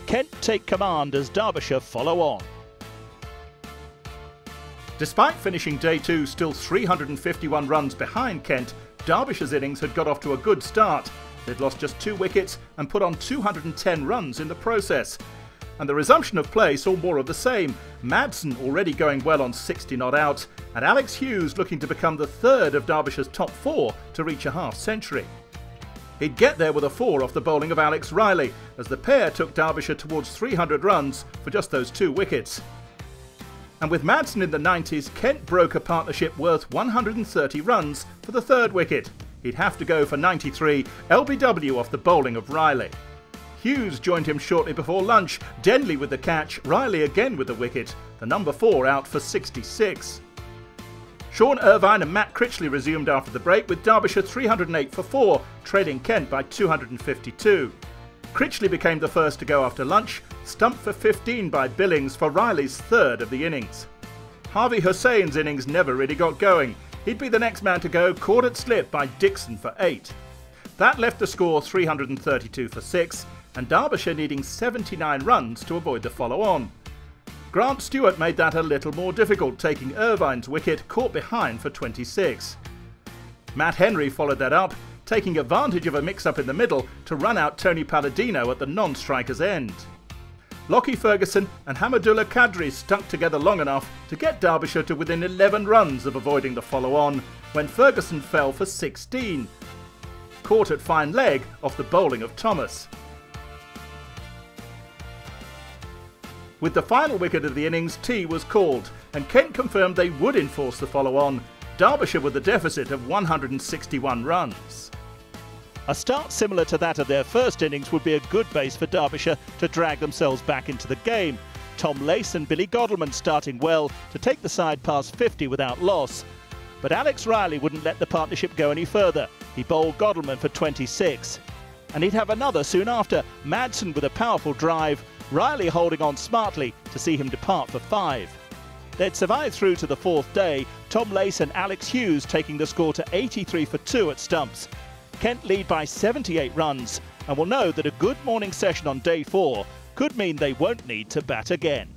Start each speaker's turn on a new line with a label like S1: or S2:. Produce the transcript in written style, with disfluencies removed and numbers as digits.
S1: Kent take command as Derbyshire follow on.
S2: Despite finishing day 2 still 351 runs behind Kent, Derbyshire's innings had got off to a good start. They'd lost just 2 wickets and put on 210 runs in the process. And the resumption of play saw more of the same. Madsen already going well on 60 not out, and Alex Hughes looking to become the third of Derbyshire's top 4 to reach a half-century. He'd get there with a 4 off the bowling of Alex Riley, as the pair took Derbyshire towards 300 runs for just those 2 wickets. And with Madsen in the 90s, Kent broke a partnership worth 130 runs for the 3rd wicket. He'd have to go for 93, LBW off the bowling of Riley. Hughes joined him shortly before lunch, Denley with the catch, Riley again with the wicket, the number 4 out for 66. Sean Irvine and Matt Critchley resumed after the break with Derbyshire 308 for 4, trailing Kent by 252. Critchley became the first to go after lunch, stumped for 15 by Billings for Riley's 3rd of the innings. Harvey Hussein's innings never really got going. He'd be the next man to go, caught at slip by Dixon for 8. That left the score 332 for 6, and Derbyshire needing 79 runs to avoid the follow-on. Grant Stewart made that a little more difficult, taking Irvine's wicket caught behind for 26. Matt Henry followed that up, taking advantage of a mix-up in the middle to run out Tony Palladino at the non-striker's end. Lockie Ferguson and Hamadullah Kadri stuck together long enough to get Derbyshire to within 11 runs of avoiding the follow-on, when Ferguson fell for 16, caught at fine leg off the bowling of Thomas. With the final wicket of the innings, tea was called, and Kent confirmed they would enforce the follow-on, Derbyshire with a deficit of 161 runs.
S1: A start similar to that of their first innings would be a good base for Derbyshire to drag themselves back into the game. Tom Lace and Billy Godalming starting well to take the side past 50 without loss. But Alex Riley wouldn't let the partnership go any further. He bowled Godalming for 26. And he'd have another soon after, Madsen with a powerful drive, Riley holding on smartly to see him depart for 5. They'd survive through to the 4th day, Tom Lace and Alex Hughes taking the score to 83 for 2 at stumps. Kent lead by 78 runs and will know that a good morning session on day 4 could mean they won't need to bat again.